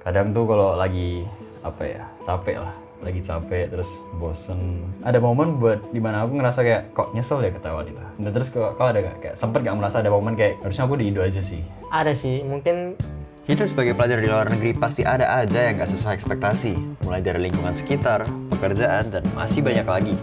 Kadang tuh kalau lagi capek lah, lagi capek terus bosen, ada momen buat dimana aku ngerasa kayak kok nyesel ya ke Taiwan itu. Nah terus kalau ada gak kayak sempet gak merasa ada momen kayak harusnya aku di Indo aja sih? Ada sih, mungkin Hidup sebagai pelajar di luar negeri pasti ada aja yang gak sesuai ekspektasi. Mulai dari lingkungan sekitar, pekerjaan, dan masih banyak lagi.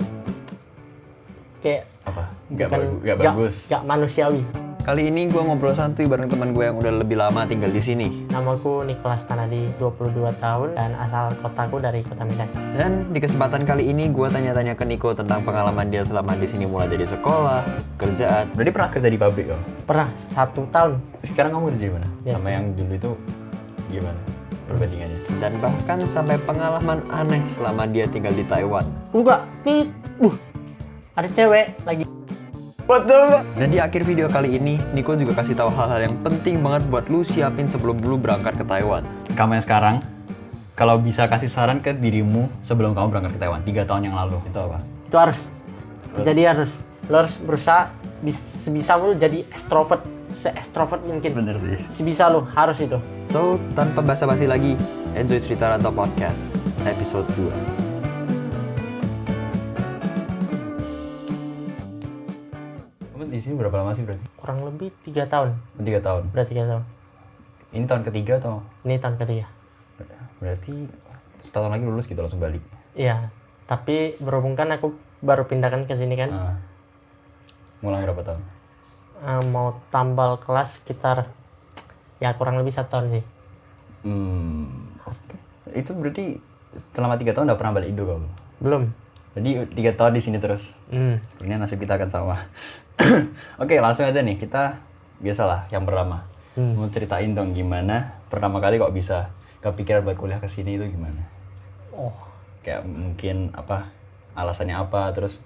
kayak Apa? bukan- Gak bagus? Gak manusiawi. Kali ini gue ngobrol santuy bareng teman gue yang udah lebih lama tinggal di sini. Namaku Nicholas Tanadi, 22 tahun dan asal kotaku dari Kota Medan. Dan di kesempatan kali ini gue tanya-tanya ke Nico tentang pengalaman dia selama di sini mulai dari sekolah, kerjaan. Berarti pernah kerja di pabrik kok? Pernah 1 tahun. Sekarang kamu kerja di mana? Ya. Sama yang dulu itu gimana perbandingannya? Dan bahkan sampai pengalaman aneh selama dia tinggal di Taiwan. Buka, ada cewek lagi. Dan di akhir video kali ini, Nico juga kasih tahu hal-hal yang penting banget buat lu siapin sebelum lu berangkat ke Taiwan. Kamu yang sekarang, kalau bisa kasih saran ke dirimu sebelum kamu berangkat ke Taiwan 3 tahun yang lalu, itu apa? Itu harus. Jadi lo harus berusaha sebisa lu jadi extrovert, se-extrovert mungkin. Bener sih. Sebisa lu harus itu. So, tanpa basa-basi lagi, enjoy Cerita Rantau Podcast, episode 2. Kamu di sini berapa lama sih berarti? Kurang lebih 3 tahun. 3 tahun. Udah 3 tahun. Ini tahun ketiga atau? Ini tahun ketiga. Berarti setahun lagi lulus gitu langsung balik. Iya. Tapi berhubung kan aku baru pindahkan ke sini kan. Nah, ngulang berapa tahun? Mau tambal kelas sekitar ya kurang lebih 1 tahun sih. Oke. Itu berarti selama 3 tahun udah pernah balik Indo kamu? Belum. Jadi 3 tahun di sini terus. Sepertinya nasib kita akan sama. Oke, langsung aja nih. Kita biasalah yang pertama. Mau ceritain dong gimana pertama kali kok bisa kepikiran buat kuliah ke sini itu gimana? Oh, Kayak mungkin apa alasannya apa, terus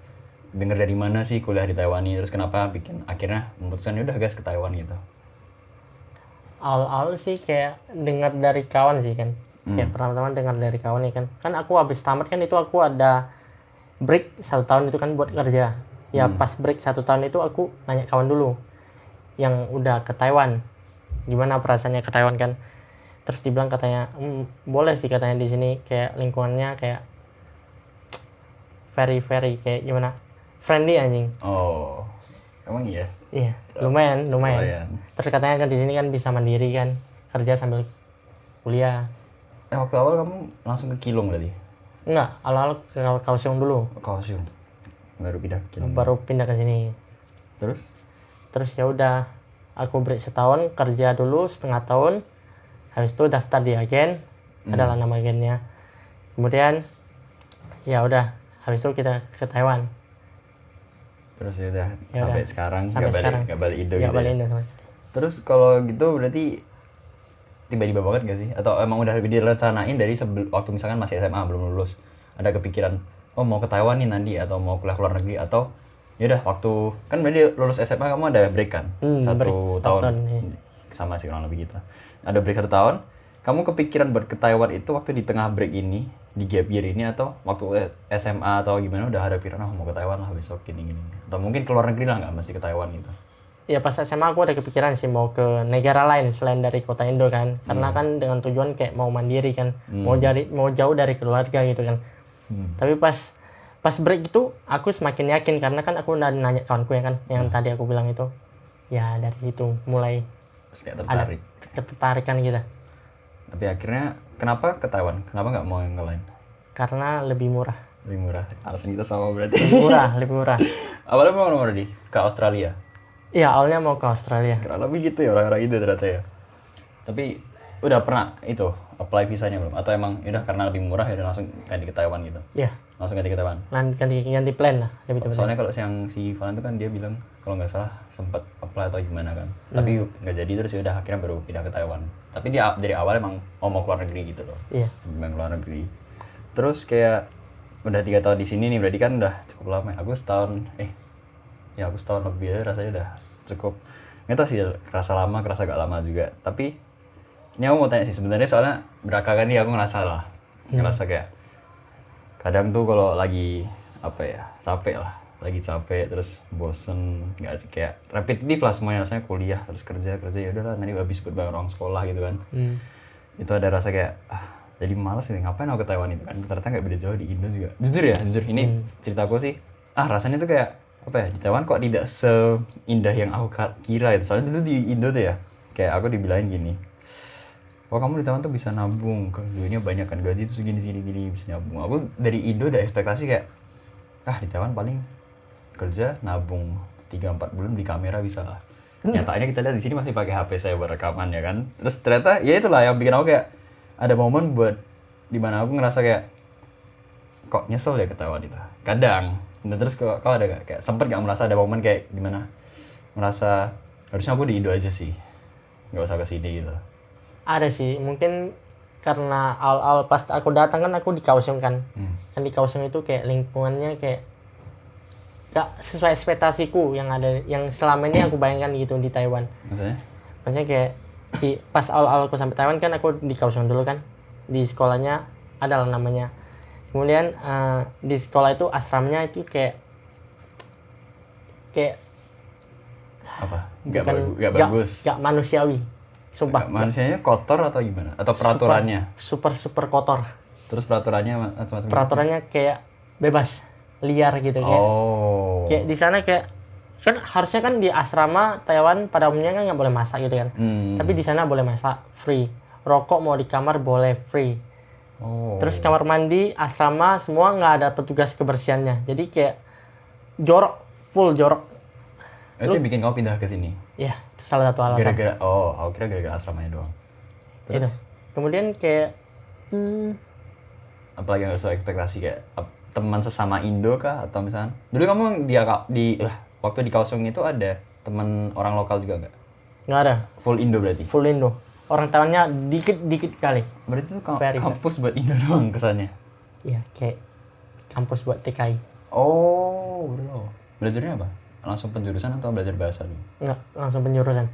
denger dari mana sih kuliah di Taiwan ini, terus kenapa bikin akhirnya memutuskan ya udah gas ke Taiwan gitu. awal-awal sih kayak dengar dari kawan sih kan. Kayak pertama-tama dengar dari kawan ya kan. Kan aku habis tamat kan itu aku ada break 1 tahun itu kan buat kerja. Ya pas break 1 tahun itu aku nanya kawan dulu yang udah ke Taiwan. Gimana perasaannya ke Taiwan kan. Terus dibilang katanya, boleh sih katanya di sini kayak lingkungannya kayak very kayak gimana? Friendly anjing. Oh, emang iya? Iya, lumayan. Lumayan. Terus katanya kan di sini kan bisa mandiri kan, kerja sambil kuliah. Waktu awal kamu langsung ke Kilong berarti? Enggak, awal-awal ke Kaohsiung dulu, Kaohsiung. Baru pindah ke Kilong. baru pindah ke sini. Terus? Terus ya udah, aku break 1 tahun, kerja dulu setengah tahun. Habis itu daftar di agen, adalah nama agennya. Kemudian ya udah, habis itu kita ke Taiwan. Terus ya udah Ya sampai udah, sekarang sampai sekarang. nggak balik Indo Nggak gitu. balik Ya? Indo sama sekali. Terus kalau gitu berarti tiba-tiba banget gak sih? Atau emang udah lebih direncanain dari waktu misalkan masih SMA belum lulus, ada kepikiran oh mau ke Taiwan nih nanti atau mau kuliah ke luar negeri, atau yaudah waktu kan berarti lulus SMA kamu ada break kan? break 1 1 tahun. tahun, iya. Sama sih kurang lebih gitu. Ada break 1 tahun. Kamu kepikiran buat ke Taiwan itu waktu di tengah break ini, di gap year ini, atau waktu SMA atau gimana udah ada pikiran mau ke Taiwan lah besok gini. Atau mungkin ke luar negeri lah, nggak mesti ke Taiwan gitu. Ya pas SMA aku ada kepikiran sih mau ke negara lain selain dari kota Indo kan, karena kan dengan tujuan kayak mau mandiri kan, mau jauh dari keluarga gitu kan. Tapi pas break itu aku semakin yakin karena kan aku udah nanya kawanku ya kan, yang tadi aku bilang itu, ya dari situ mulai Terus kayak ada tertarik. ketertarikan gitu, Tapi akhirnya kenapa ke Taiwan? Kenapa nggak mau yang lain? karena lebih murah, Lebih murah. Alasan kita sama berarti. lebih murah. Awalnya mau nomor di ke Australia. Iya awalnya mau ke Australia. Kurang lebih gitu ya orang-orang itu ternyata ya. Tapi udah pernah itu apply visanya belum? Atau emang udah karena lebih murah ya udah langsung ganti ke Taiwan gitu? Iya, Langsung ganti ke Taiwan. ganti plan lah lebih tepatnya. Soalnya kalau yang si Falan itu kan dia bilang kalau nggak salah sempat apply atau gimana kan. Tapi nggak jadi, terus ya udah akhirnya baru pindah ke Taiwan. Tapi dia dari awal emang mau keluar negeri gitu loh. Iya. Sebelum keluar negeri. Terus kayak udah 3 tahun di sini nih, berarti kan udah cukup lama. Aku setahun aku setahun lebih ya, rasanya udah cukup. Nggak tahu sih kerasa lama, kerasa gak lama juga. Tapi ini aku mau tanya sih sebenarnya, soalnya belakangan nih aku ngerasa lah. Ngerasa kayak kadang tuh kalau lagi capek lah, lagi capek terus bosen, nggak kayak repetitif lah semuanya, rasanya kuliah terus kerja ya udahlah nanti habis buat bayar orang sekolah gitu kan. itu ada rasa kayak jadi malas nih ngapain aku ke Taiwan itu kan, ternyata nggak beda jauh di Indo juga. Jujur ini ceritaku sih, rasanya tuh kayak apa ya, di Taiwan kok tidak seindah yang aku kira itu. Soalnya dulu di Indo tuh ya kayak aku dibilangin gini, oh kamu di Taiwan tuh bisa nabung, duitnya banyak kan, gaji tuh segini bisa nabung. Aku dari Indo udah ekspektasi kayak di Taiwan paling kerja nabung 3-4 bulan beli kamera bisa lah. Nyatanya kita lihat di sini masih pakai HP saya buat rekaman ya kan. Terus ternyata ya itulah yang bikin aku kayak ada momen buat dimana aku ngerasa kayak kok nyesel ya ke Taiwan itu kadang. Nah, terus kalau ada gak, kayak sempet gak merasa ada momen kayak gimana, merasa harusnya aku di Indo aja sih, nggak usah kesini gitu? Ada sih, mungkin karena awal-awal pas aku datang kan aku di Kaohsiung kan. Kan di Kaohsiung itu kayak lingkungannya kayak gak sesuai ekspektasiku yang ada, yang selama ini aku bayangkan gitu di Taiwan. Maksudnya kayak pas awal-awal aku sampai Taiwan kan aku di Kaohsiung dulu kan, di sekolahnya adalah namanya. Kemudian di sekolah itu asramanya itu kayak apa? Gak bagus. Gak manusiawi. Sumpah. Manusianya kotor atau gimana? Atau peraturannya? Super kotor. Terus peraturannya macam-macam. Peraturannya kayak bebas, liar gitu kayak. Kayak di sana kayak kan harusnya kan di asrama Taiwan pada umumnya kan nggak boleh masak gitu kan. Tapi di sana boleh masak free. Rokok mau di kamar boleh free. Terus kamar mandi asrama semua nggak ada petugas kebersihannya. Jadi kayak full jorok. Itu yang bikin kamu pindah ke sini? Iya, itu salah satu alasan. Aku kira gara-gara asramanya doang. Terus? Itu. Kemudian kayak apalagi nggak sesuai ekspektasi, kayak teman sesama Indo kah, atau misalnya dulu kamu waktu di Kaohsiung itu ada teman orang lokal juga nggak? Nggak ada. Full Indo berarti? Full Indo. Orang Taiwannya dikit kali. Berarti itu kampus buat Indo doang kesannya? Iya, kayak kampus buat TKI. Betul. Belajarnya apa? Langsung penjurusan atau belajar bahasa dulu? Enggak, langsung penjurusan.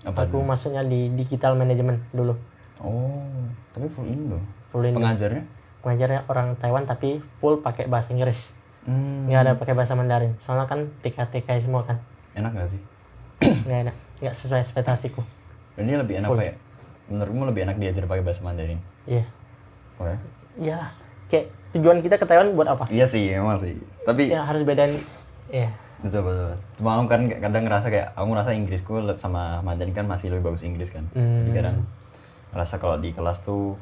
Aku masuknya di digital management dulu. Tapi full Indo? Full Indo. Pengajarnya orang Taiwan tapi full pakai bahasa Inggris. Nggak ada pakai bahasa Mandarin. Soalnya kan TKI semua kan. Enak nggak sih? Nggak enak. Nggak sesuai ekspektasiku. Dan ini lebih enak kayak, menurutmu lebih enak diajar pakai bahasa Mandarin? Iya. Ya? Iya. Kayak tujuan kita ke Taiwan buat apa? Iya sih, emang sih. Tapi ya harus bedain. Iya. Betul. Cuma aku kan kadang ngerasa kayak, aku ngerasa Inggrisku sama Mandarin kan masih lebih bagus Inggris kan. Jadi kadang ngerasa kalau di kelas tuh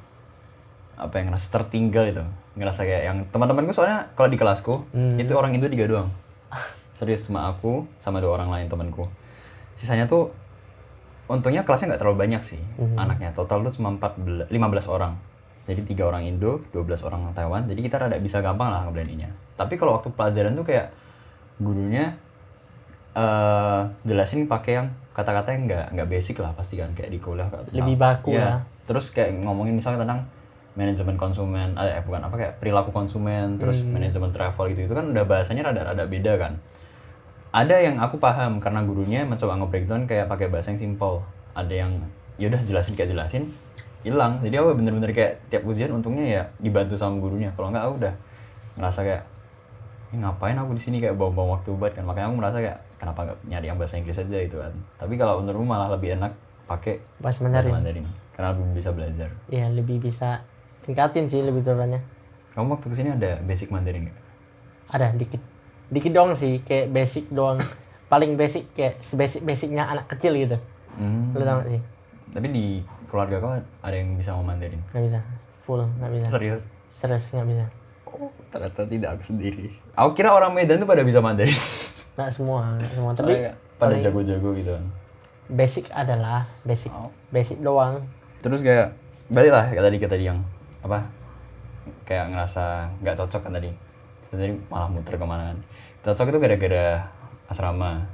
ngerasa tertinggal itu. Ngerasa kayak yang teman-temanku, soalnya kalau di kelasku itu orang Indo 3 doang. Serius, cuma aku sama 2 orang lain temanku. Sisanya tuh untungnya kelasnya nggak terlalu banyak sih anaknya. Total tuh cuma 15 orang. Jadi 3 orang Indo, 12 orang Taiwan. Jadi kita rada bisa gampang lah ngeblendinnya. Tapi kalau waktu pelajaran tuh kayak gurunya jelasin pakai yang kata-kata yang nggak basic lah pasti kan, kayak di kuliah lebih baku lah. Terus kayak ngomongin misalnya tentang manajemen konsumen, kayak perilaku konsumen, terus manajemen travel gitu, itu kan udah bahasanya rada beda kan. Ada yang aku paham karena gurunya mencoba nge-breakdown kayak pakai bahasa yang simple. Ada yang yaudah jelasin hilang. Jadi aku bener-bener kayak tiap ujian untungnya ya dibantu sama gurunya. Kalau enggak aku udah ngerasa kayak ngapain aku di sini, kayak buang-buang waktu banget kan. Makanya aku merasa kayak kenapa nggak nyari yang bahasa Inggris aja gitu kan. Tapi kalau menurutmu malah lebih enak pakai bahasa Mandarin karena lebih bisa belajar. Iya, lebih bisa tingkatin sih lebih turunnya. Kamu waktu kesini ada basic Mandarin nggak? Ada dikit doang sih, kayak basic doang. Paling basic kayak basicnya anak kecil gitu. Lu tau gak sih? Tapi di keluarga kau ada yang bisa ngomong Mandarin? Nggak bisa, full nggak bisa. Serius nggak bisa. Ternyata tidak, aku sendiri. Aku kira orang Medan tuh pada bisa Mandarin. Nggak semua. Tapi pada jago-jago gitu kan. Basic adalah basic doang. Terus kayak balik lah kayak tadi yang apa? Kayak ngerasa nggak cocok kan tadi. Tadi malah muter kemana kan. Cocok itu gara-gara asrama.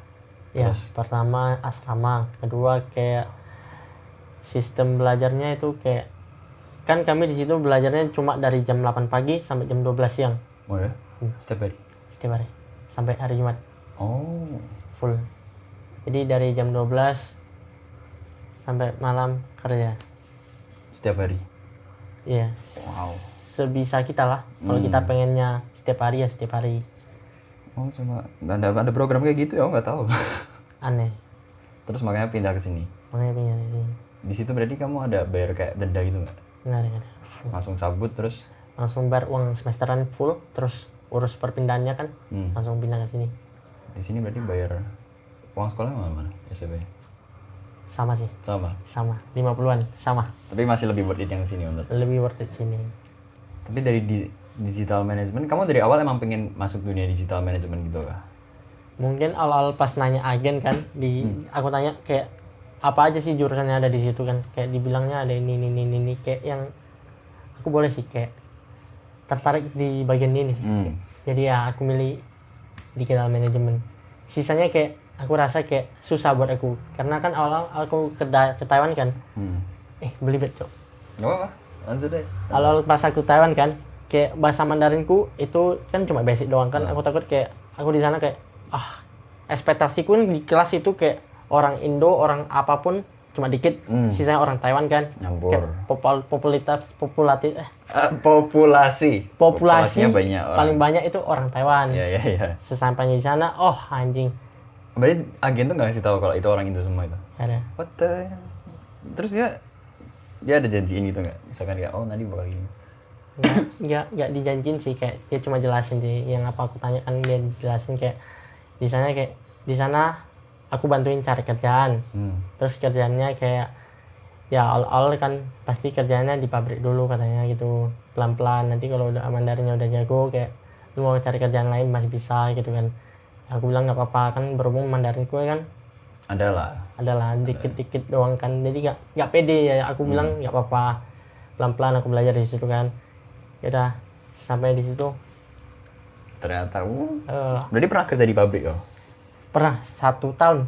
Terus pertama asrama, kedua kayak sistem belajarnya itu kayak, kan kami di situ belajarnya cuma dari jam 8 pagi sampai jam 12 siang. Oh ya? Setiap hari? Sampai hari Jumat. Full. Jadi dari jam 12 sampai malam kerja. Setiap hari? Iya. Wow. Sebisa kita lah. Kalau kita pengennya setiap hari ya setiap hari. Sama ada program kayak gitu ya, aku nggak tahu. Aneh. Terus makanya pindah ke sini. Di situ berarti kamu ada bayar kayak denda gitu nggak? Nggak ada. Langsung cabut terus? Langsung bayar uang semesteran full, terus urus perpindahannya kan, langsung pindah ke sini. Di sini berarti bayar uang sekolah mana SMP? Sama sih, Sama. 50-an, sama. Tapi masih lebih worth it yang sini untuk. Lebih worth it sini. Tapi dari digital management, kamu dari awal emang pengen masuk dunia digital management gitu kah? Mungkin awal-awal pas nanya agen kan, aku tanya kayak apa aja sih jurusannya ada di situ kan, kayak dibilangnya ada ini kayak yang aku boleh sih kayak tertarik di bagian ini sih. Jadi ya aku milih digital management. Sisanya kayak aku rasa kayak susah buat aku karena kan awal aku ke Taiwan kan. Belibet cok. Gak apa-apa, lanjut deh. Awal pas aku Taiwan kan, kayak bahasa Mandarinku itu kan cuma basic doang kan. Aku takut kayak aku di sana kayak ekspektasiku di kelas itu kayak orang Indo, orang apapun cuma dikit, sisanya orang Taiwan kan. Nyampur. Kayak Populasi. populasinya banyak orang. paling banyak itu orang Taiwan. Iya. Sesampainya di sana, anjing. Berarti agen tuh nggak ngasih tahu kalau itu orang Indo semua itu? Ada. What the? Terus dia ada janjiin gitu nggak? Misalkan kayak nanti bakal gini. Nggak dijanjin sih, kayak dia cuma jelasin sih yang apa aku tanya kan, dia jelasin kayak di sana aku bantuin cari kerjaan. Terus kerjaannya kayak ya awal kan pasti kerjaannya di pabrik dulu katanya gitu, pelan-pelan, nanti kalau udah Mandarinnya udah jago kayak lu mau cari kerjaan lain masih bisa gitu kan. Aku bilang nggak apa-apa kan, berhubung Mandarinku kan adalah dikit-dikit doang kan, jadi nggak pede ya. Aku bilang nggak apa-apa, pelan-pelan aku belajar di situ kan. Ya udah sampai di situ. Ternyata berarti pernah kerja di pabrik kok? Pernah 1 tahun.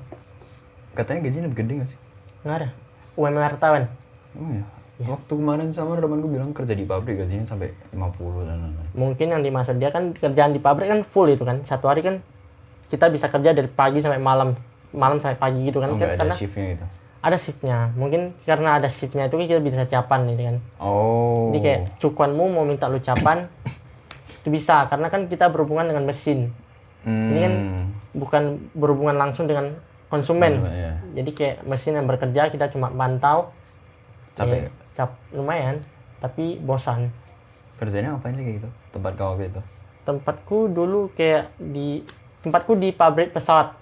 Katanya gajinya lebih gede nggak sih? Nggak ada. UMR Taiwan. Oh iya. Waktu kemarin sama temanku bilang kerja di pabrik gajinya sampai 50 dan lain-lain. Mungkin yang dimaksud dia kan kerjaan di pabrik kan full itu kan. Satu hari kan kita bisa kerja dari pagi sampai malam sampai pagi gitu kan. Nggak ada Karena shiftnya gitu? ada shiftnya. Mungkin karena ada shiftnya itu kita bisa capan gitu kan. Jadi kayak cukuanmu mau minta lu capan itu bisa, karena kan kita berhubungan dengan mesin. Ini kan bukan berhubungan langsung dengan konsumen. Iya. Jadi kayak mesin yang bekerja, kita cuma pantau. Capek? Lumayan, tapi bosan. Kerjanya ngapain sih kayak gitu? Tempat kau waktu itu? Tempatku di pabrik pesawat.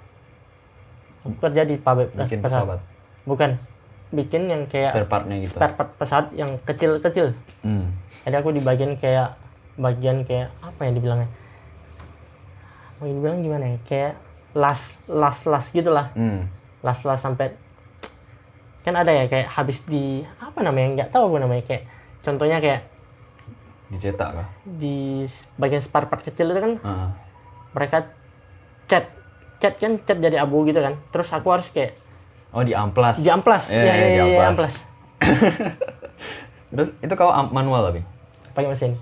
Aku kerja di pabrik Bikin pesawat? Bukan. Bikin yang kayak Spare partnya gitu? Spare part pesawat yang kecil-kecil. Jadi aku di bagian kayak apa yang dibilangnya? Mau dibilang gimana ya? Kayak las gitulah. Las sampai kan ada ya kayak habis di apa namanya, nggak tahu apa namanya, kayak contohnya kayak dicetak kah? di bagian spare part kecil itu kan mereka cat jadi abu gitu kan, terus aku harus kayak diamplas. Iya, diamplas. Terus itu kau manual tapi? Pakai mesin.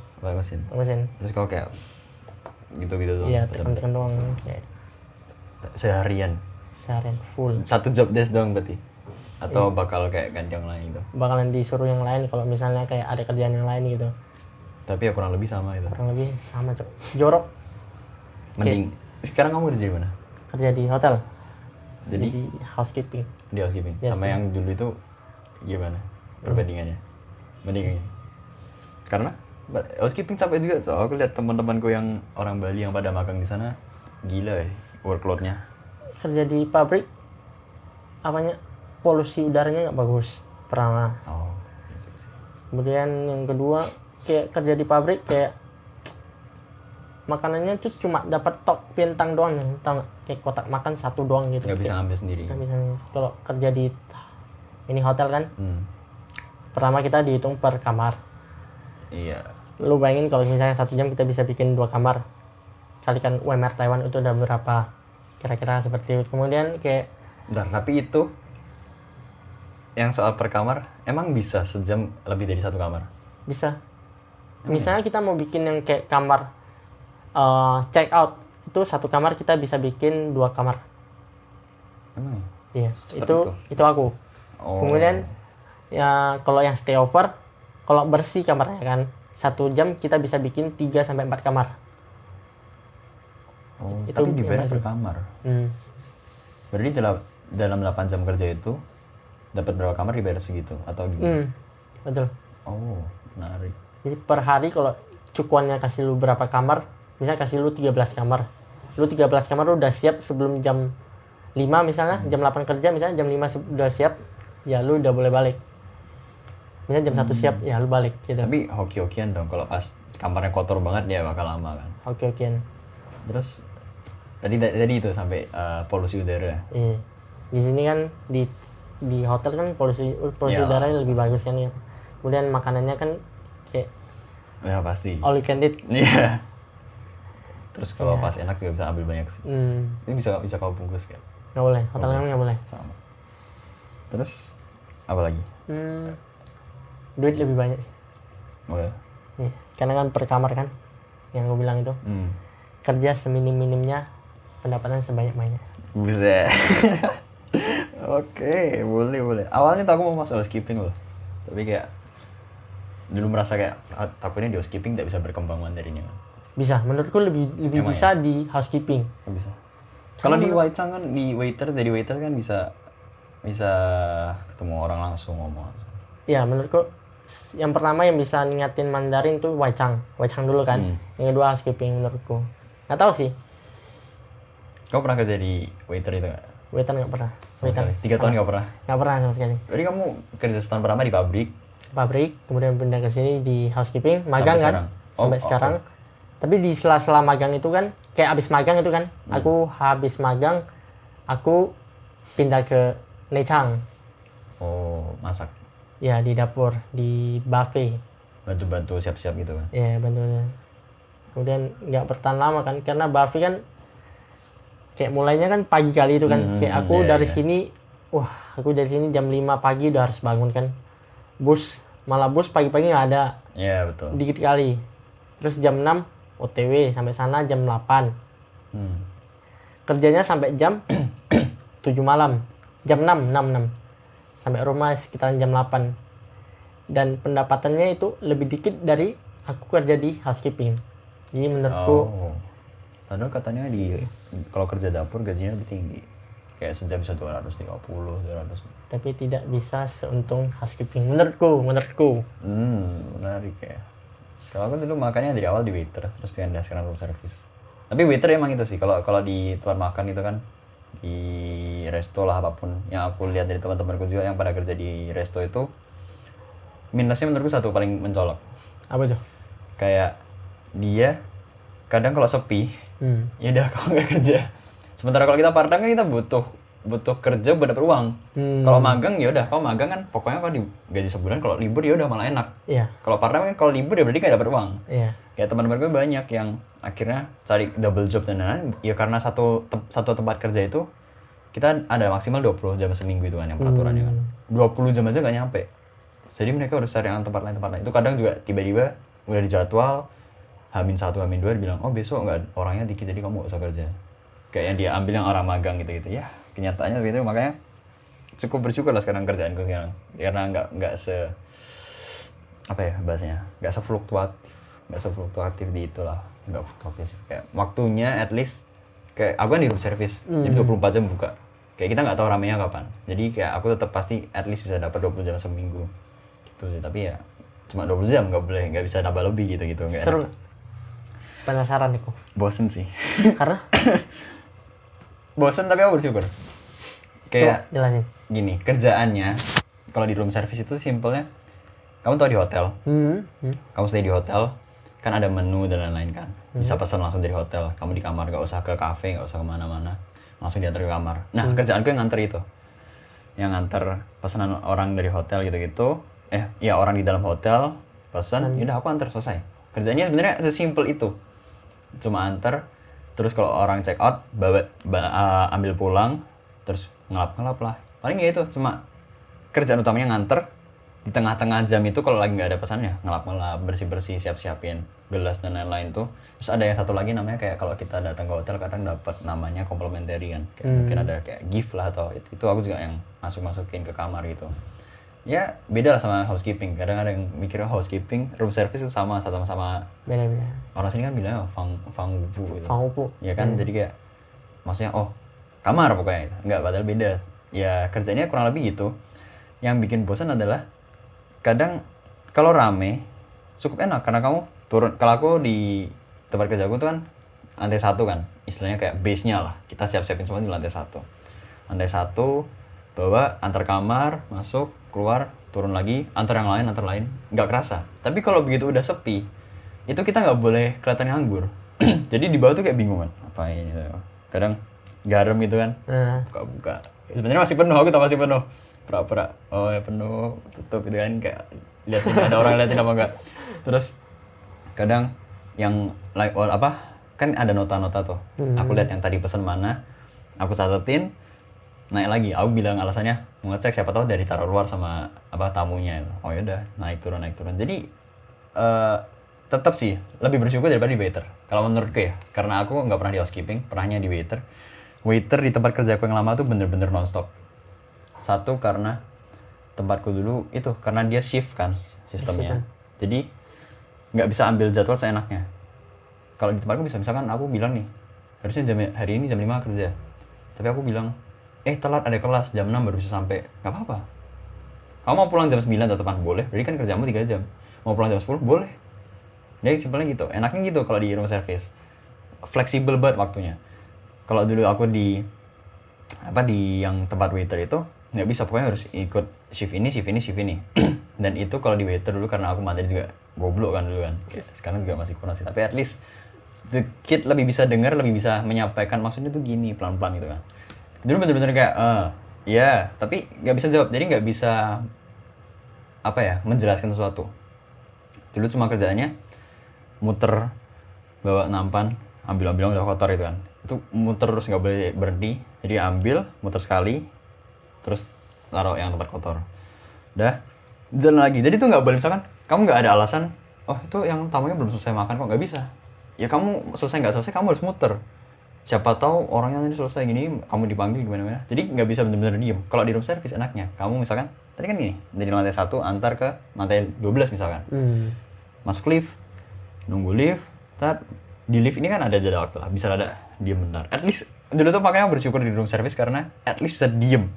Terus kau kayak gitu doang? Iya, tekan doang kayak seharian full. Satu job desk doang berarti? Atau bakal kayak ganti yang lain gitu? Bakalan disuruh yang lain kalau misalnya kayak ada kerjaan yang lain gitu. Tapi ya kurang lebih sama itu? Kurang lebih sama, Cok. Jorok. Mending. Sekarang kamu kerja di mana? Kerja di hotel. Jadi housekeeping. Di housekeeping? Yes, sama yang dulu itu gimana perbandingannya? Mendingan? Karena housekeeping capek juga. So, aku lihat teman-temanku yang orang Bali yang pada magang di sana, gila ya workload-nya. Kerja di pabrik, polusi udaranya nggak bagus, pertama. Kemudian yang kedua, kayak kerja di pabrik kayak makanannya tuh cuma dapat tok pintang doang, tau nggak? Kayak kotak makan satu doang gitu. Nggak bisa ngambil sendiri. Nggak bisa. Kalau kerja di ini hotel kan, pertama kita dihitung per kamar. Iya. Lu bayangin kalau misalnya 1 jam kita bisa bikin 2 kamar, kalikan UMR Taiwan itu udah berapa? Kira-kira seperti itu. Kemudian kayak tapi itu yang soal per kamar, emang bisa sejam lebih dari 1 kamar? Bisa. Misalnya kita mau bikin yang kayak kamar check out, itu 1 kamar kita bisa bikin 2 kamar. Emang? Iya. Itu aku. Kemudian ya kalau yang stay over, kalau bersih kamarnya kan 1 jam kita bisa bikin 3 sampai 4 kamar. Itu tapi dibayar per kamar. Berarti dalam 8 jam kerja itu dapat berapa kamar dibayar segitu atau gimana? Betul. Oh, menarik. Jadi per hari kalau cukuannya kasih lu berapa kamar, misalnya kasih lu 13 kamar. Lu 13 kamar lu udah siap sebelum jam 5 misalnya, jam 8 kerja misalnya, jam 5 udah siap, ya lu udah boleh balik. Misalnya jam 1 siap, ya lu balik gitu. Tapi hoki-hokian dong kalau pas kamarnya kotor banget dia bakal lama kan. Oke-okean. Terus tadi itu sampai polusi udara. Iya. Di sini kan di hotel kan polusi Ya, udaranya lebih bagus kan ya. Kemudian makanannya kan kayak Ya pasti. all you can eat. Iya. Terus kalau pas enak juga bisa ambil banyak sih. Ini bisa kau bungkus kan? Nggak boleh, hotelnya nggak boleh. Sama. Terus apa lagi? Duit lebih banyak sih. Oh ya. Iya. Karena kan per kamar kan, yang gue bilang itu. Kerja seminim-minimnya, pendapatan sebanyak-banyak. Buset. Oke, boleh. Awalnya tuh aku mau masuk housekeeping loh. Tapi kayak dulu merasa kayak takutnya di housekeeping tidak bisa berkembang mandirinya. Bisa, menurutku lebih Emang bisa di housekeeping. Oh, bisa. Kalau di Waitang kan di jadi waiter kan bisa ketemu orang langsung ngomong. Ya, menurutku yang pertama yang bisa ngingatin Mandarin tuh Waichang dulu kan. Yang kedua housekeeping menurutku. Nggak tahu sih, Kau pernah kerja di waiter itu nggak? waiter nggak pernah. Sama sekali. 3 tahun nggak pernah. Nggak pernah sama sekali. Jadi kamu kerja setahun pertama di pabrik. Pabrik, kemudian pindah ke sini di housekeeping, magang Sampai kan, sekarang? sampai Oh, sekarang. Tapi di sela-sela magang itu kan, kayak abis magang itu kan, aku habis magang, aku pindah ke Nechang, Oh, masak. ya di dapur, di buffet, Bantu-bantu siap-siap gitu kan. ya bantu. Kemudian nggak bertahan lama kan, karena buffet kan, kayak mulainya kan pagi kali itu kan, kayak aku iya, dari iya. sini, aku dari sini jam 5 pagi udah harus bangun kan, malah bus pagi-pagi nggak ada. Iya, betul. Dikit kali. Terus jam 6 OTW sampai sana jam 8. Kerjanya sampai jam 7 malam. Jam 6. Sampai rumah sekitaran jam 8. Dan pendapatannya itu lebih dikit dari aku kerja di housekeeping. Jadi menurutku Oh. Padahal katanya kalau kerja dapur gajinya lebih tinggi. Kayak sejam bisa 230, 200. tapi tidak bisa seuntung housekeeping menurutku. Menarik ya. Kalau aku dulu makannya dari awal di waiter, terus pindah sekarang room service. Tapi waiter emang itu sih, kalau di tempat makan itu kan, di resto lah apapun, yang aku lihat dari teman-temanku juga yang pada kerja di resto itu, minusnya menurutku satu paling mencolok. Apa tuh? Kayak dia kadang kalau sepi, ya udah kau nggak kerja. Sementara kalau kita part time kan kita butuh kerja buat dapet uang. Kalau magang ya udah kau magang kan pokoknya kau digaji sebulan, kalau libur ya udah malah enak. Iya. Kalau part time kan kalau libur ya berarti nggak dapet uang. Iya. Kayak teman-teman gue banyak yang akhirnya cari double job dan lain-lain ya karena satu tempat kerja itu kita ada maksimal 20 jam seminggu itu kan yang peraturannya kan. 20 jam aja gak nyampe. Jadi mereka harus cari yang tempat lain. Itu kadang juga tiba-tiba udah dijadwal H-1, H-2 dibilang, "Oh, besok nggak orangnya dikit jadi kamu gak usah kerja." Kayak yang dia ambil yang orang magang gitu-gitu. Ya, kenyataannya begitu, makanya cukup bersyukur lah sekarang kerjaanku sekarang. Karena nggak apa ya bahasanya? Nggak sefluktuatif di itulah. Nggak fluktuatif kayak waktunya at least kayak aku kan di room service. Jadi 24 jam buka. Kayak kita nggak tahu ramenya kapan. Jadi kayak aku tetap pasti at least bisa dapat 20 jam seminggu. Gitu sih, tapi ya cuma 20 jam nggak bisa nambah lebih gitu nggak Seru. enak. Penasaran aku. Bosen sih. Karena Bosen tapi aku bersyukur. Kayak coba jelasin. gini, kerjaannya kalau di room service itu simpelnya kamu tau di hotel. Kamu stay di hotel, kan ada menu dan lain-lain kan. Bisa pesan langsung dari hotel. Kamu di kamar, gak usah ke cafe, gak usah kemana-mana. Langsung diantar ke kamar. Nah, kerjaanku yang nganter itu. Yang nganter pesanan orang dari hotel gitu-gitu. Ya orang di dalam hotel pesan, yaudah aku antar, selesai. Kerjanya sebenarnya sesimpel itu. Cuma antar, terus kalau orang check out, ambil pulang, terus ngelap-ngelap lah. Paling ya itu, cuma kerjaan utamanya nganter. Di tengah-tengah jam itu kalau lagi nggak ada pesannya, ngelap-ngelap, bersih-bersih, siap-siapin gelas dan lain-lain tuh. Terus ada yang satu lagi namanya kayak kalau kita datang ke hotel kadang dapat namanya complimentary kan. Kayak mungkin ada kayak gift lah atau itu aku juga yang masukin ke kamar gitu. Ya beda lah sama housekeeping. Kadang ada yang mikirnya housekeeping, room service itu sama Beda-beda. orang sini kan bilangnya fang wufu gitu. Fangupu. Ya kan, jadi kayak maksudnya kamar pokoknya gitu. Enggak, padahal beda. Ya kerjanya kurang lebih gitu. yang bikin bosan adalah kadang kalau rame cukup enak karena kamu turun. Kalau aku di tempat kerja aku tuh kan lantai 1 kan, istilahnya kayak base-nya lah. Kita siap-siapin semua di lantai 1. Lantai 1, bawa antar kamar, masuk, keluar, turun lagi, antar yang lain, nggak kerasa. Tapi kalau begitu udah sepi, itu kita nggak boleh kelihatan nganggur. Jadi di bawah tuh kayak bingung kan, apa ini? Kadang garam gitu kan, buka-buka. Sebenarnya masih penuh, aku tau masih penuh. Pura-pura, oh ya penuh, tutup gitu kan, kayak liatin ada orang liatin apa enggak. Terus kadang yang like kan ada nota-nota tuh. Aku lihat yang tadi pesan mana, aku catetin, naik lagi. Aku bilang alasannya mau ngecek siapa tahu dari taruh luar sama tamunya itu. Oh ya udah, naik turun. Jadi tetap sih lebih bersyukur daripada di waiter. Kalau menurutku ya, karena aku nggak pernah di housekeeping, pernahnya di waiter. Waiter di tempat kerja aku yang lama tuh bener-bener nonstop. Satu karena tempatku dulu itu karena dia shift kan sistemnya. Jadi nggak bisa ambil jadwal seenaknya. Kalau di tempatku bisa, misalkan aku bilang nih harusnya hari ini jam 5 kerja, tapi aku bilang telat ada kelas jam 6 baru bisa sampai. Nggak apa-apa, kamu mau pulang jam 9 tetepan boleh, berarti kan kerjamu 3 jam. Mau pulang jam 10 boleh. Jadi simpelnya gitu, enaknya gitu kalau di room service, fleksibel banget waktunya. Kalau dulu aku di yang tempat waiter itu nggak bisa, pokoknya harus ikut shift ini. Dan itu kalau di waiter dulu karena aku materi juga goblok kan dulu kan. Sekarang juga masih kurang sih, tapi at least sedikit lebih bisa dengar, lebih bisa menyampaikan maksudnya tuh gini pelan-pelan gitu kan. Dulu bener-bener kayak ya, tapi nggak bisa jawab, jadi nggak bisa menjelaskan sesuatu. Dulu cuma kerjaannya muter, bawa nampan, ambil udah kotor itu kan. Itu muter terus nggak boleh berhenti, jadi ambil, muter sekali, terus taruh yang tempat kotor. Udah, jalan lagi. Jadi tuh nggak boleh misalkan kamu nggak ada alasan, oh itu yang tamunya belum selesai makan kok, nggak bisa. Ya kamu selesai nggak selesai kamu harus muter. Siapa tahu orangnya nanti selesai gini, kamu dipanggil gimana. Jadi nggak bisa bener-bener diem. Kalau di room service enaknya, kamu misalkan tadi kan gini, dari lantai 1 antar ke lantai 12 misalkan. Masuk lift, nunggu lift, di lift ini kan ada jeda waktu lah, bisa ada diem bentar. At least dulu tuh makanya bersyukur di room service karena at least bisa diem.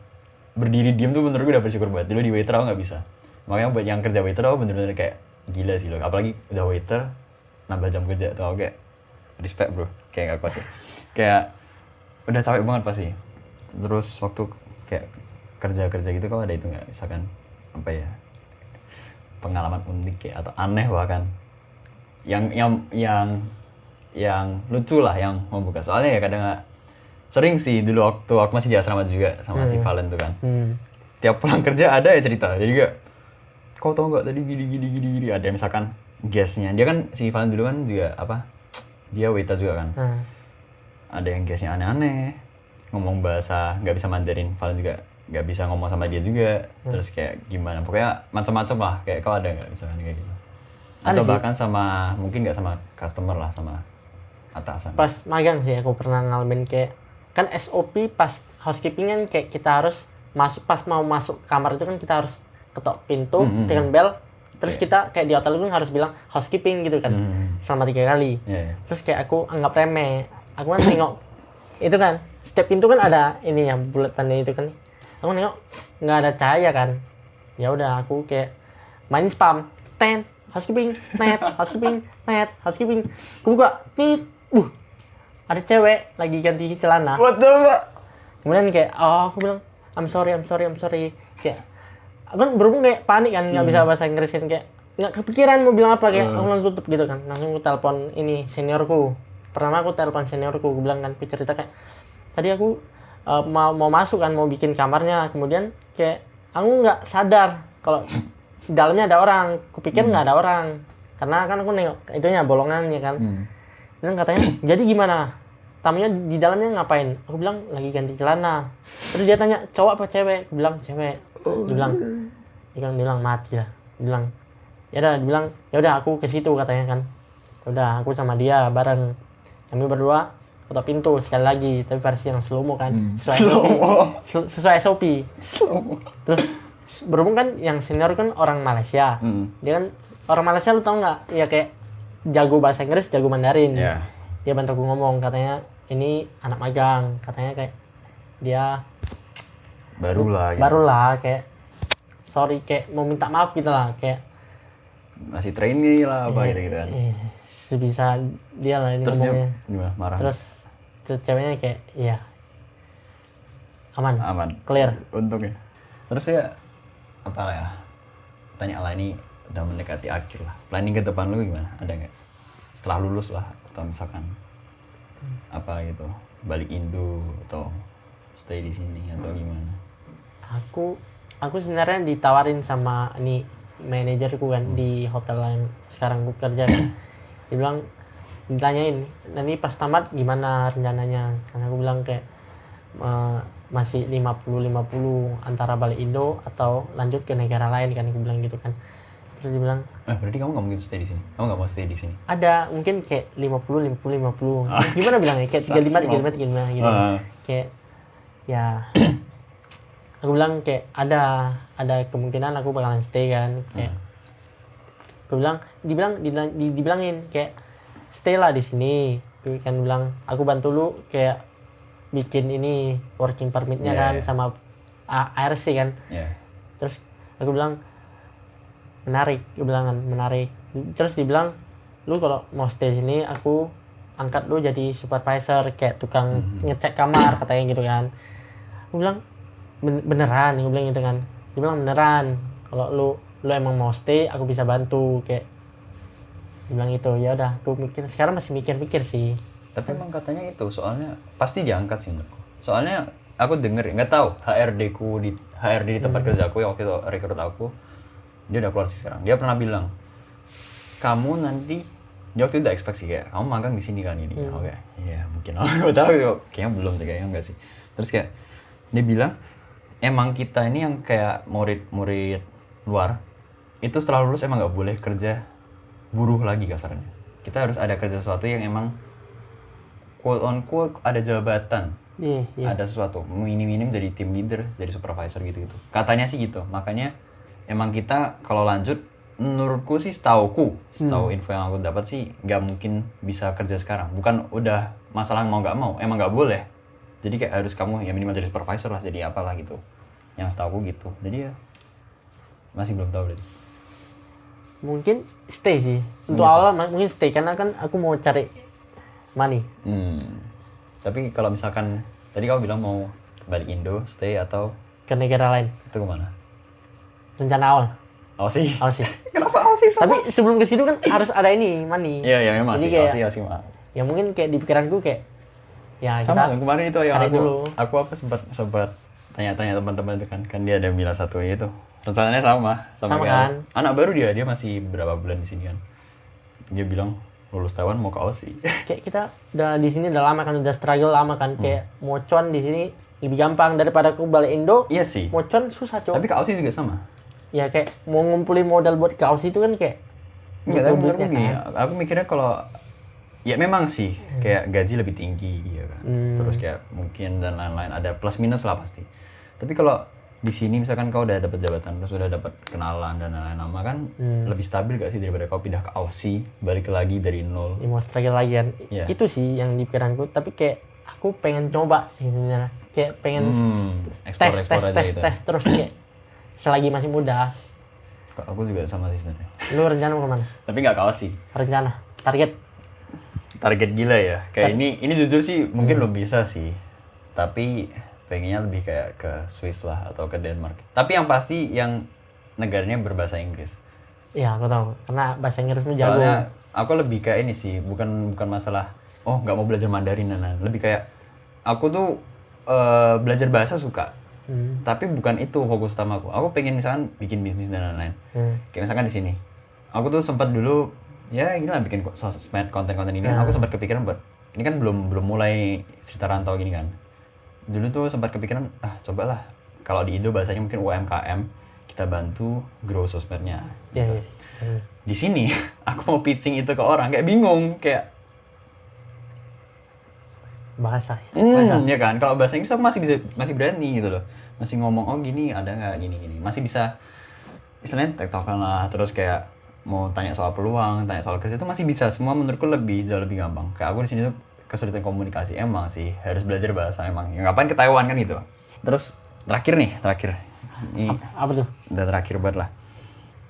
Berdiri diem tuh bener gue udah bersyukur banget. Dulu di waiter aku nggak bisa. Makanya buat yang kerja waiter aku bener-bener kayak gila sih loh. Apalagi udah waiter nambah jam kerja tuh aku kayak respect bro. Kayak gak kuat ya. Kayak udah capek banget pasti. Terus waktu kayak kerja gitu kau ada itu nggak? Misalkan pengalaman unik kayak atau aneh bahkan yang lucu lah yang membuka. Soalnya ya kadang sering sih dulu waktu aku masih di asrama juga sama si Valen tuh kan. Tiap pulang kerja ada ya cerita. Jadi kayak kau tau nggak tadi gini. Ada misalkan guestnya, dia kan si Valen dulu kan juga dia waiter juga kan. Ada yang guestnya aneh-aneh, ngomong bahasa nggak bisa Mandarin, Valen juga nggak bisa ngomong sama dia juga. Terus kayak gimana, pokoknya macam-macam lah. Kayak kau ada nggak misalkan kayak gitu? Atau bahkan sama, mungkin nggak sama customer lah, sama atasan. Pas magang sih aku pernah ngalamin kayak, kan SOP pas housekeeping kan kayak kita harus pas mau masuk kamar itu kan kita harus ketok pintu, tekan bel, terus kita kayak di hotel itu harus bilang housekeeping gitu kan, selama 3 kali. Terus kayak aku anggap remeh, aku kan nengok itu kan setiap pintu kan ada ini yang buletannya itu kan, aku nengok nggak ada cahaya kan, ya udah aku kayak main spam, housekeeping, housekeeping, aku buka, ada cewek lagi ganti celana. What the fuck? Kemudian kayak, aku bilang, I'm sorry. Kayak, aku kan berhubung kayak panik kan, nggak bisa bahasa Inggris kan, kayak nggak kepikiran mau bilang apa, kayak aku langsung tutup gitu kan. Langsung aku telepon ini seniorku. Pertama aku telepon seniorku, aku bilang kan, aku cerita kayak, tadi aku mau masuk kan, mau bikin kamarnya. Kemudian kayak, aku nggak sadar kalau di dalamnya ada orang. Kupikir nggak ada orang. Karena kan aku nengok, itunya bolongannya kan. Dan katanya, jadi gimana? Tamunya di dalamnya ngapain? Aku bilang, lagi ganti celana. Terus dia tanya, cowok apa cewek? Aku bilang, cewek. Dia bilang mati lah. Dia bilang, ya udah aku ke situ katanya kan. Udah aku sama dia bareng. Kami berdua ketok pintu sekali lagi, tapi versi yang slow-mo kan. Sesuai SOP. Terus berhubung kan yang senior kan orang Malaysia. Dia kan orang Malaysia, lu tau nggak? Ya kayak jago bahasa Inggris, jago Mandarin. Dia bantu aku ngomong, katanya ini anak magang, katanya kayak dia barulah kayak sorry kayak mau minta maaf gitu lah, kayak Masih trainee lah apa gitu kan. sebisa dia lah ini Terus dia ngomongnya. gimana? Marah? Terus ceweknya kayak ya aman, Aman. clear. Untungnya. Terus ya apa ya? Tanya lah, ini udah mendekati akhir lah. Planning ke depan lu gimana? Ada nggak? Setelah lulus lah atau misalkan apa gitu, balik Indo atau stay di sini atau gimana? Aku sebenarnya ditawarin sama ini manajerku kan di hotel yang sekarang aku kerja kan. Dia bilang, ditanyain nanti pas tamat gimana rencananya, karena aku bilang kayak masih 50-50 antara balik Indo atau lanjut ke negara lain kan, aku bilang gitu kan. Terus dia bilang, Berarti kamu nggak mungkin stay di sini? Kamu nggak mau stay di sini? ada mungkin kayak 50-50 gimana bilangnya, kayak 35 gitu. Kayak ya aku bilang kayak ada kemungkinan aku bakalan stay kan, kayak aku bilang, dibilangin kayak stay lah di sini. Aku kan bilang aku bantu lu kayak bikin ini working permitnya kan sama ARC kan. Terus aku bilang menarik, terus dibilang lu kalau mau stay sini aku angkat lu jadi supervisor kayak tukang ngecek kamar katanya gitu kan. Aku bilang beneran, aku bilang gitu kan. Dia bilang beneran, kalau lu emang mau stay aku bisa bantu, kayak dia bilang itu. Ya udah, aku sekarang masih mikir sih. Tapi emang katanya itu, soalnya pasti diangkat sih menurutku. Soalnya aku denger, nggak tahu HRD di tempat kerjaku yang waktu itu rekrut aku, dia udah keluar sih sekarang. Dia pernah bilang, kamu nanti, dia waktu itu udah ekspektasi kayak kamu magang di sini kan ini. Oke, iya mungkin aku tahu itu, kayaknya belum sih, kayaknya enggak sih. Terus kayak dia bilang, emang kita ini yang kayak murid luar itu setelah lulus emang nggak boleh kerja buruh lagi kasarnya. Kita harus ada kerja sesuatu yang emang quote on quote ada jabatan. Ada sesuatu minim jadi team leader, jadi supervisor gitu katanya sih gitu. Makanya emang kita kalau lanjut, menurutku sih setahu info yang aku dapat sih nggak mungkin bisa kerja sekarang. Bukan udah masalah mau nggak mau, emang nggak boleh. Jadi kayak harus kamu ya minimal jadi supervisor lah, jadi apalah gitu. Yang setahu gitu. Jadi ya masih belum tahu deh. Mungkin stay sih. Untuk awal mungkin stay karena kan aku mau cari money. Tapi kalau misalkan tadi kamu bilang mau balik Indo, stay atau ke negara lain. itu kemana? Rencana awal. Aussie. Kenapa Aussie? Tapi sebelum ke situ kan harus ada ini money. Iya memang jadi sih, kayak, Aussie mah. Ya mungkin kayak di pikiranku kayak ya sama kita kemarin itu yang aku sempat tanya-tanya teman-teman itu kan dia ada bilang satu itu rencananya sama kayak kan? Anak baru dia masih berapa bulan di sini kan, dia bilang lulus Taiwan mau ke Aussie. Kayak kita udah di sini udah lama kan, udah struggle lama kan, kayak mau cuan di sini lebih gampang daripada aku balik Indo. Iya sih, mau cuan susah tapi ke Aussie juga sama ya, kayak mau ngumpulin modal buat ke Aussie itu kan kayak nggak tahu menurutku gini, aku mikirnya kalau ya memang sih kayak gaji lebih tinggi ya kan, terus kayak mungkin dan lain-lain ada plus minus lah pasti. Tapi kalau di sini misalkan kau udah dapat jabatan, terus udah dapat kenalan dan lain-lain, nama kan lebih stabil gak sih daripada kau pindah ke Aussie balik lagi dari nol. Ya, mau struggle lagi kan. Itu sih yang di pikiranku, tapi kayak aku pengen coba gitu, kayak pengen tes terus kayak selagi masih muda. Aku juga sama sih sebenarnya. Lu rencana mau kemana? Tapi nggak ke Aussie. Rencana Target gila ya. Kayak ini jujur sih mungkin belum bisa sih. Tapi pengennya lebih kayak ke Swiss lah atau ke Denmark. Tapi yang pasti yang negaranya berbahasa Inggris. Iya, aku tahu. Karena bahasa Inggrismu jago. Soalnya aku lebih kayak ini sih, bukan masalah nggak mau belajar Mandarin dan lebih kayak aku tuh belajar bahasa suka. Tapi bukan itu fokus utamaku. Aku pengen misalkan bikin bisnis dan lain-lain. Kayak misalkan di sini. Aku tuh sempat dulu ya gini lah bikin sosmed konten-konten ini. Aku sempat kepikiran buat ini kan belum mulai cerita rantau gini kan. Dulu tuh sempat kepikiran cobalah kalau di Indo bahasanya mungkin UMKM, kita bantu grow sosmednya. Iya. Di sini aku mau pitching itu ke orang kayak bingung, kayak bahasa. Ya kan, kalau bahasa Inggris aku masih berani gitu loh, masih ngomong gini ada nggak gini masih bisa istilahnya tektokan lah. Terus kayak mau tanya soal peluang, tanya soal kerja itu masih bisa, semua menurutku jauh lebih gampang. Kayak aku di sini tuh kesulitan komunikasi emang sih, harus belajar bahasa emang. Ya ngapain ke Taiwan kan gitu. Terus terakhir Ini Apa tuh? udah terakhir banget lah.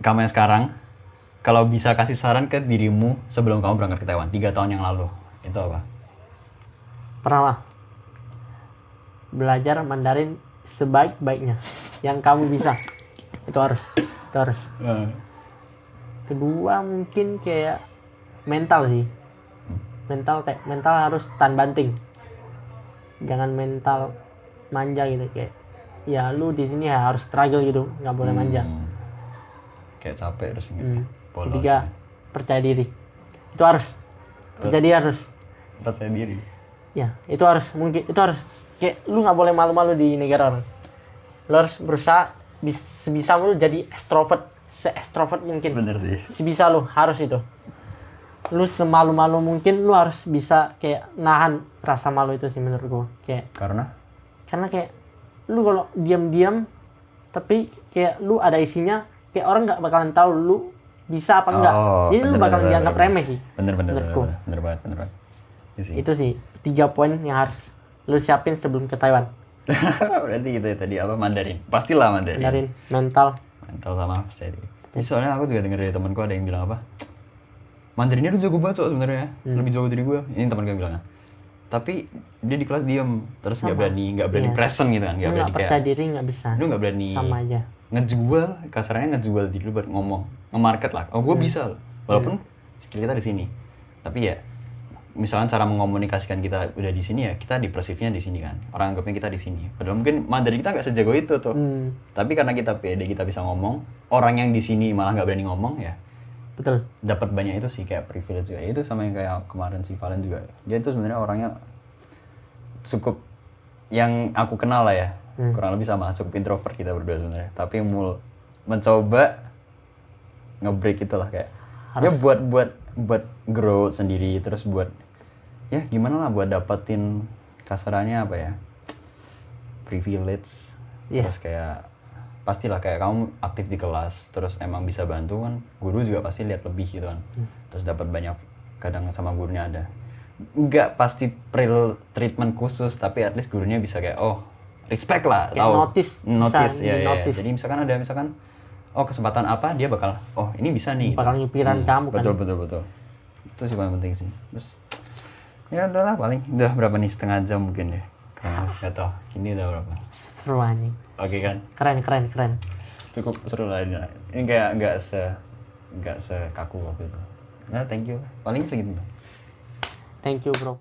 Kamu yang sekarang, kalau bisa kasih saran ke dirimu sebelum kamu berangkat ke Taiwan 3 tahun yang lalu, itu apa? Pertama, belajar Mandarin sebaik-baiknya yang kamu bisa. Itu harus. Kedua mungkin kayak mental sih. Mental harus tahan banting. Jangan mental manja gitu kayak. Ya lu di sini harus struggle gitu, nggak boleh manja. Kayak capek terus gitu. Polos. Ketiga, percaya diri. Itu harus. Percaya diri harus. Percaya diri. Ya, itu harus kayak lu nggak boleh malu-malu di negara orang. Lu harus berusaha sebisa lu jadi se-extrovert mungkin. Bener sih. Sebisa lu harus itu. Lu semalu-malu mungkin lu harus bisa kayak nahan rasa malu itu sih menurut gua. Karena kayak lu kalau diam-diam tapi kayak lu ada isinya, kayak orang nggak bakalan tahu lu bisa apa enggak. Jadi lu bakalan dianggap remeh sih. Bener banget. Itu sih 3 poin yang harus lu siapin sebelum ke Taiwan. Berarti gitu ya tadi apa Mandarin. Pastilah Mandarin. Mental sama percaya diri. Ini soalnya aku juga denger dari temanku ada yang bilang apa? Mandarinnya tuh jago banget sebenarnya. Lebih jago dari gue. Ini teman gue bilang. Tapi dia di kelas diem, terus nggak berani present gitu kan, nggak berani percaya diri nggak bisa. Lu nggak berani. Sama aja. Ngejual, kasarnya ngejual diri lu buat ngomong, nge-market lah. Oh gue bisa, walaupun skill kita di sini. Tapi ya, misalnya cara mengomunikasikan kita udah di sini ya, kita di persifnya di sini kan. Orang anggapnya kita di sini. Padahal mungkin Mandarin kita nggak sejago itu tuh. Tapi karena kita pede, kita bisa ngomong. Orang yang di sini malah nggak berani ngomong ya. Betul. Dapat banyak itu sih kayak privilege juga. Itu sama yang kayak kemarin si Valen juga. Dia itu sebenarnya orangnya cukup yang aku kenal lah ya. Kurang lebih sama, cukup introvert kita berdua sebenarnya. Tapi mencoba nge-break itulah kayak. Ya buat growth sendiri, terus buat ya gimana lah buat dapetin kasarannya apa ya? Privilege. Terus kayak pastilah kayak kamu aktif di kelas, terus emang bisa bantu kan, guru juga pasti lihat lebih gitu kan. Terus dapat banyak, kadang sama gurunya ada nggak pasti treatment khusus, tapi at least gurunya bisa kayak respect lah, kayak tahu notice ya. Jadi misalkan kesempatan apa dia bakal ini bisa nih bakal gitu. nyupiran kamu kan. Betul itu sih paling penting sih. Terus ya udahlah, paling udah berapa nih, setengah jam mungkin ya, karena nggak tahu ini udah berapa. Seru anjing. Oke kan, Keren. cukup seru lah ini kayak nggak sekaku waktu itu. Nah thank you, paling segitu. Thank you bro.